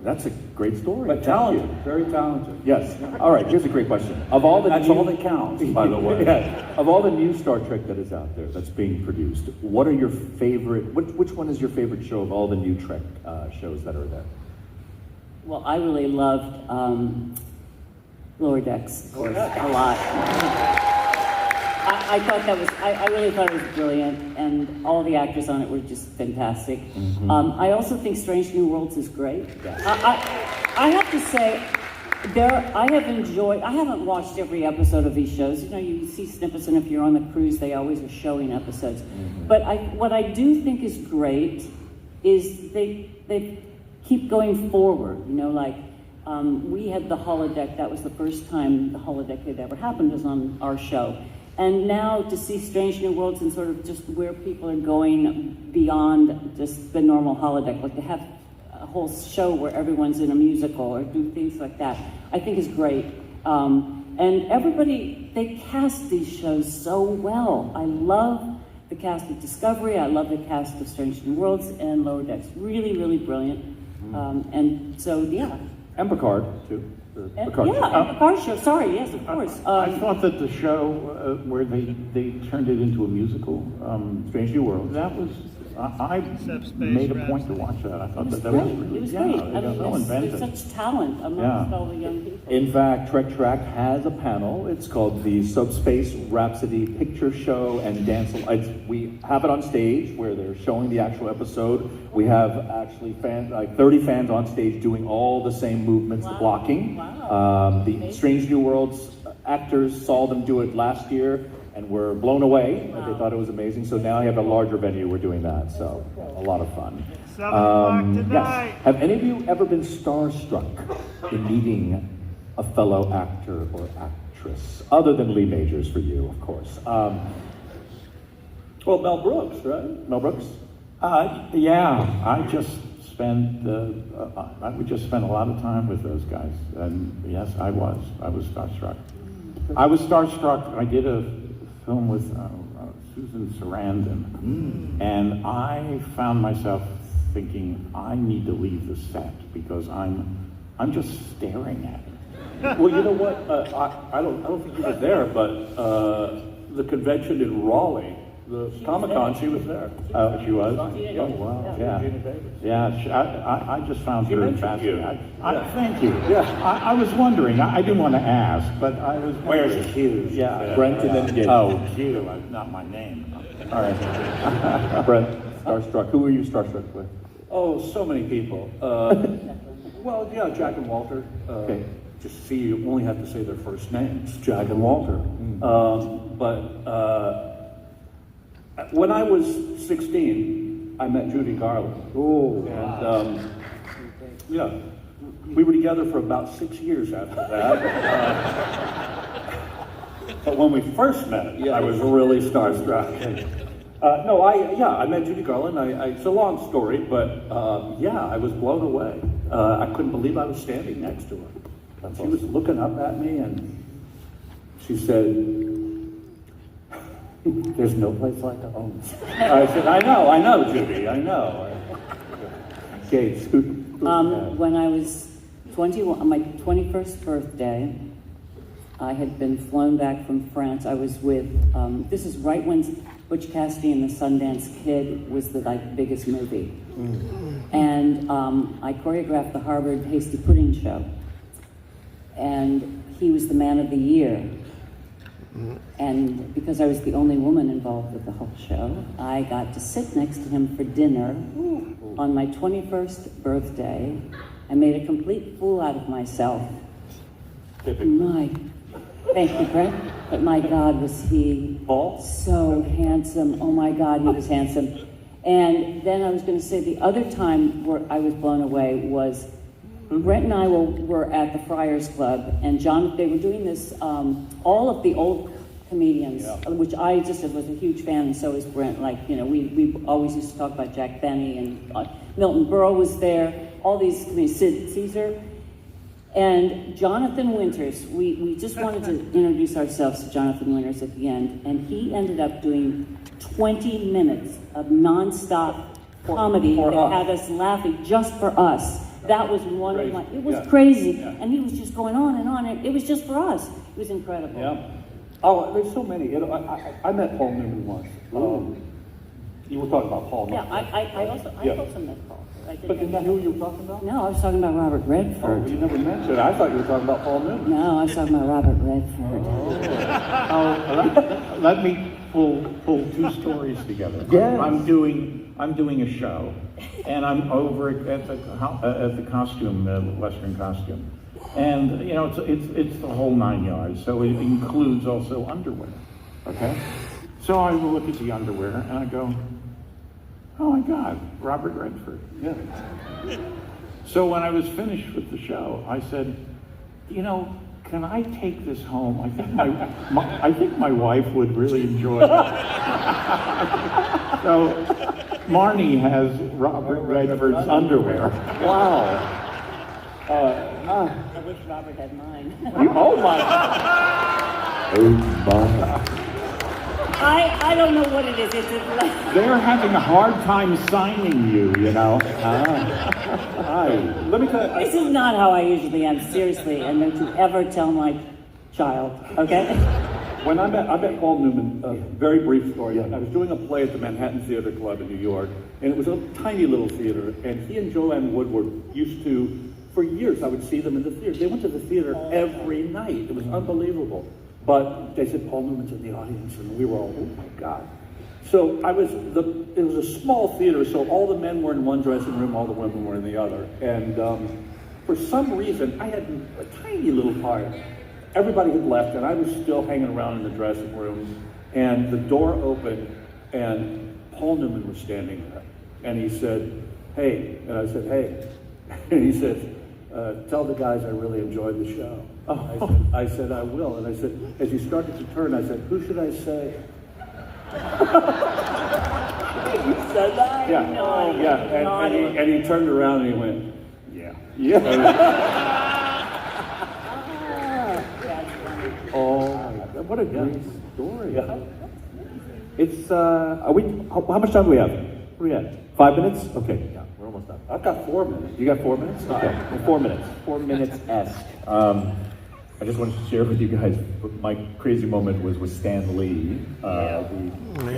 That's a great story. but Thank talented, you. very talented. Yes. All right, here's a great question. Of all the That's new- all that counts, by the way. Yeah. Of all the new Star Trek that is out there, that's being produced, what are your favorite, which one is your favorite show of all the new Trek shows that are there? Well, I really loved Lower Decks, of course, a lot. I thought that was, I really thought it was brilliant, and all the actors on it were just fantastic. I also think Strange New Worlds is great. I have to say, I haven't watched every episode of these shows. You know, you see snippets, and if you're on the cruise, they always are showing episodes. But what I do think is great is they keep going forward, you know, like we had the holodeck. That was the first time the holodeck had ever happened, was on our show. And now to see Strange New Worlds and sort of just where people are going beyond just the normal holodeck, like to have a whole show where everyone's in a musical or do things like that, I think is great. And everybody, they cast these shows so well. I love the cast of Discovery, I love the cast of Strange New Worlds and Lower Decks. Really, really brilliant. And so, yeah. And Picard, too. The And, Picard show. yeah, and Picard show, sorry, yes, of course. I thought that the show where they turned it into a musical, Strange New World. that was, I made a point to watch that. I thought that Great. was It really, was yeah, great. they I got mean, so there's inventive. such talent amongst Yeah. all the young people. In fact, Trek Track has a panel. It's called the Subspace Rhapsody Picture Show and Dance. We have it on stage where they're showing the actual episode. We have actually fans, like 30 fans on stage doing all the same movements, the Wow. blocking. Wow. The Amazing. Strange New Worlds actors saw them do it last year and were blown away. Wow. They thought it was amazing. So now I have a larger venue. We're doing that. So a lot of fun. 7 o'clock tonight. Yes. Have any of you ever been starstruck in meeting a fellow actor or actress, other than Lee Majors for you, of course? Well, Mel Brooks, right? Mel Brooks? Yeah, I would just spend a lot of time with those guys. And yes, I was starstruck. I was starstruck. I did a film with Susan Sarandon, and I found myself thinking, I need to leave the set because I'm just staring at her. Well, you know what? I don't think you were there, but the convention in Raleigh, the Comic-Con, she was there. She was? Yeah. Oh, wow, Yeah. yeah. Yeah, I just found She her mentioned fascinating. you. Thank you. Yeah. I was wondering, I didn't want to ask, but I was Where's wondering. Hughes? Yeah. Brenton and Gideon. Oh, Hugh, not my name. All right. Brent, starstruck. Who were you starstruck with? Oh, so many people. Well, yeah, Jack and Walter. Okay. Just see, you only have to say their first names, Jack and Walter. When I was 16, I met Judy Garland. Oh. And, yeah, we were together for about 6 years after that. But when we first met, I was really starstruck. I met Judy Garland. It's a long story, but I was blown away. I couldn't believe I was standing next to her. She was looking up at me, and she said, "There's no place like home." I said, I know, Judy, I know. Gates. When I was 21, on my 21st birthday, I had been flown back from France. I was with, this is right when Butch Cassidy and the Sundance Kid was the biggest movie. And I choreographed the Harvard Hasty Pudding Show. And he was the man of the year. And because I was the only woman involved with the whole show, I got to sit next to him for dinner on my 21st birthday. I made a complete fool out of myself. Thank you, Brett. But my God, was he Paul? so handsome. Oh my God, he was handsome. And then I was going to say the other time where I was blown away was Brent and I were at the Friars Club, and they were doing this, all of the old comedians, which I just was a huge fan, and so is Brent. Like, you know, we always used to talk about Jack Benny, and Milton Berle was there, all these comedians, Sid Caesar. And Jonathan Winters, we just wanted to introduce ourselves to Jonathan Winters at the end, and he ended up doing 20 minutes of nonstop comedy that had us laughing just for us. That was one of my, it was crazy. And he was just going on and on, and it was just for us. It was incredible. Yeah. Oh, there's so many. You know, I met Paul Newman once. You were talking about Paul. Yeah, I also met Paul. But isn't that who you were talking about? No, I was talking about Robert Redford. Oh, you never mentioned it. I thought you were talking about Paul Newman. No, I was talking about Robert Redford. Let me pull two stories together. Yes. I'm doing a show, and I'm over at the costume, Western costume, and you know it's the whole 9 yards. So it includes also underwear. Okay, so I look at the underwear and I go, oh my God, Robert Redford. Yeah. So when I was finished with the show, I said, you know, can I take this home? I think my wife would really enjoy it. So Marnie has Robert Redford's underwear. Wow. I wish Robert had mine. Oh my. Oh my. I don't know what it is. They're having a hard time signing you, you know. Let me tell you. This is not how I usually am, seriously, and don't you ever tell my child, okay? When I met Paul Newman, a very brief story. I was doing a play at the Manhattan Theater Club in New York, and it was a tiny little theater, and he and Joanne Woodward used to, for years, I would see them in the theater. They went to the theater every night. It was unbelievable. But they said, Paul Newman's in the audience, and we were all, oh my God. So it was a small theater, so all the men were in one dressing room, all the women were in the other. And for some reason, I had a tiny little part. Everybody had left, and I was still hanging around in the dressing room, and the door opened, and Paul Newman was standing there. And he said, hey, and I said, hey. And he said, tell the guys I really enjoyed the show. I said, I will. And I said, as he started to turn, I said, who should I say? You said that? Yeah, Naughty. yeah. And he turned around and he went, yeah. Yeah. Oh, what a great story. Yeah. It's, how much time do we have? What do we have? 5 minutes? Okay, yeah, we're almost done. I've got 4 minutes. You got 4 minutes? Okay, 4 minutes. 4 minutes-esque. I just wanted to share with you guys, my crazy moment was with Stan Lee. There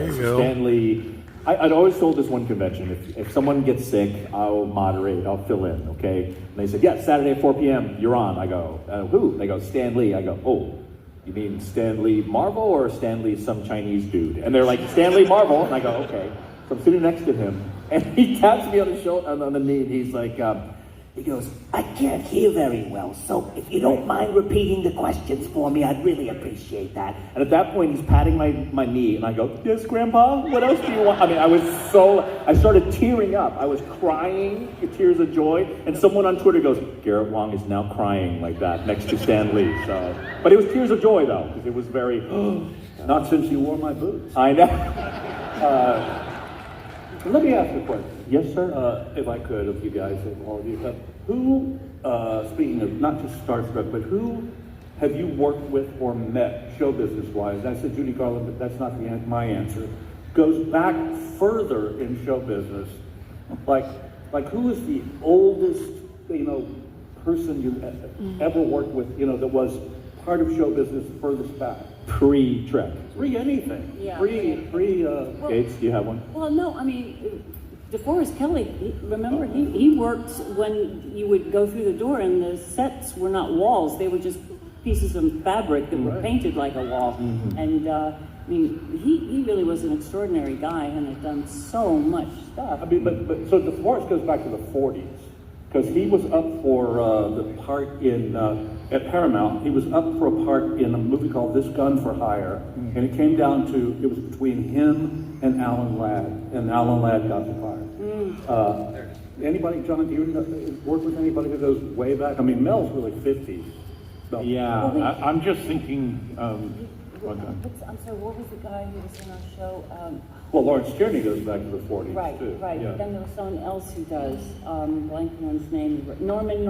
you go. Stan Lee, I'd always told this one convention, if someone gets sick, I'll moderate, I'll fill in, okay? And they said, yeah, Saturday at 4 p.m., you're on. I go, who? They go, Stan Lee. I go, oh, you mean Stan Lee Marvel or Stan Lee some Chinese dude? And they're like, Stan Lee Marvel. And I go, okay. So I'm sitting next to him, and he taps me on the shoulder, on the knee, and he's like, he goes, I can't hear very well, so if you don't mind repeating the questions for me, I'd really appreciate that. And at that point, he's patting my knee, and I go, yes, Grandpa, what else do you want? I mean, I started tearing up. I was crying, tears of joy, and someone on Twitter goes, Garrett Wang is now crying like that next to Stan Lee. So, but it was tears of joy, though, because it was very, Not since you wore my boots. I know. Let me ask you a question. Yes, sir. If I could, of you guys, and all of you. Who, speaking of not just Starstruck, but who have you worked with or met, show business-wise? I said Judy Garland, but that's not my answer. Goes back further in show business. Like who is the oldest, person you ever worked with, that was part of show business furthest back? Pre-Trek. Pre anything. Yeah. Gates, do you have one? Well, no, I mean, DeForest Kelley, he worked when you would go through the door and the sets were not walls, they were just pieces of fabric that were painted like a wall. Mm-hmm. And I mean, he really was an extraordinary guy and had done so much stuff. I mean, but so DeForest goes back to the 40s, because he was up for the part in at Paramount. He was up for a part in a movie called This Gun for Hire, and it came down to, it was between him and Alan Ladd, and Alan Ladd got the part. Anybody, John, do you work with anybody who goes way back? I mean, Mel's really 50s. So- Yeah, I'm just thinking, I'm sorry, what was the guy who was in our show? Well, Lawrence Tierney goes back to the 40s, Right, too. right. Yeah. Then there was someone else who does, blanking on his name, Norman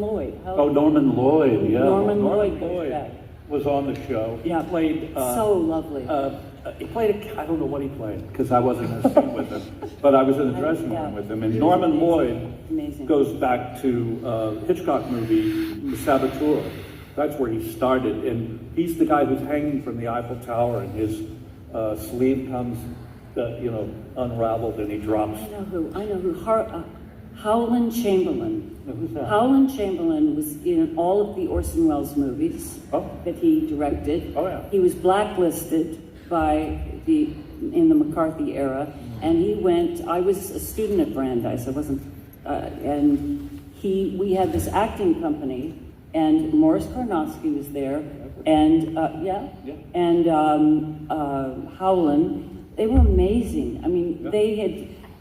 Lloyd. Oh, Norman Lloyd, yeah. Norman Lloyd goes back. was on the show. He Yeah. played... So lovely. He played, I don't know what he played, because I wasn't in the seat with him, but I was in the dressing Yeah. room with him. And He was Norman amazing. Lloyd Amazing. goes back to Hitchcock movie, The Saboteur. That's where he started, and he's the guy who's hanging from the Eiffel Tower, and his sleeve comes, unraveled, and he drops. I know who. Howland Chamberlain. Now, who's that? Howland Chamberlain was in all of the Orson Welles movies Oh. that he directed. Oh, yeah. He was blacklisted in the McCarthy era, and he went. I was a student at Brandeis. I wasn't, and we had this acting company, and Morris Karnofsky was there, and and Howland. They were amazing. I mean,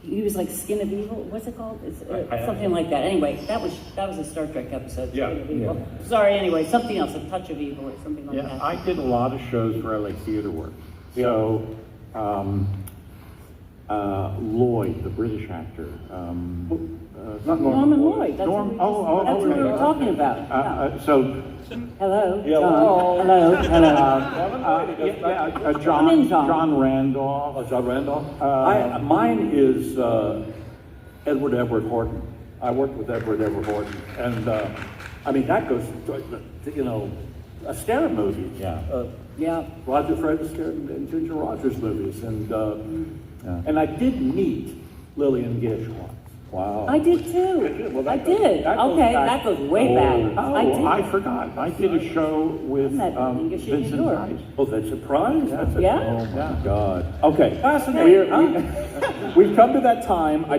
he was like Skin of Evil. What's it called? It's, something like that. Anyway, that was a Star Trek episode. Yeah, Skin of Evil. Sorry. Anyway, something else, A Touch of Evil or something like yeah, that. I did a lot of shows for LA Theatre Works. So, Lloyd, the British actor. Not Norman Lloyd. That's Norm- what that's what we were talking about. Yeah. So, Hello, Yeah, John. hello. Hello. John, Come in, John. John Randolph. Oh, John Randolph? Mine is Edward Horton. I worked with Edward Horton. And, that goes, Astaire movies. Yeah. Yeah. Roger Fred Astaire and Ginger Rogers movies. And I did meet Lillian Gish once. Wow. I did too. Well, I that goes- did. that goes Okay, back- that goes way back. I did. I forgot. I did a show with I met Lillian Gish in New Vincent York. Price. Oh, that's a surprise? That's Yeah? Oh my God. Okay. Fascinating. We've come to that time. I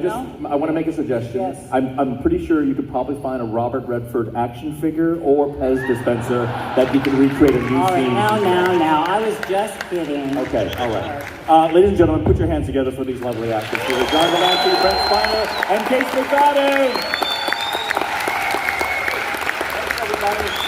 want to make a suggestion. Yes. I'm pretty sure you could probably find a Robert Redford action figure or Pez dispenser that you can recreate a new All right, scene. now. I was just kidding. Okay, all right. Ladies and gentlemen, put your hands together for these lovely actors. Here are John Delancey, Brent Spiner, and Kate McFadden. Thanks, everybody.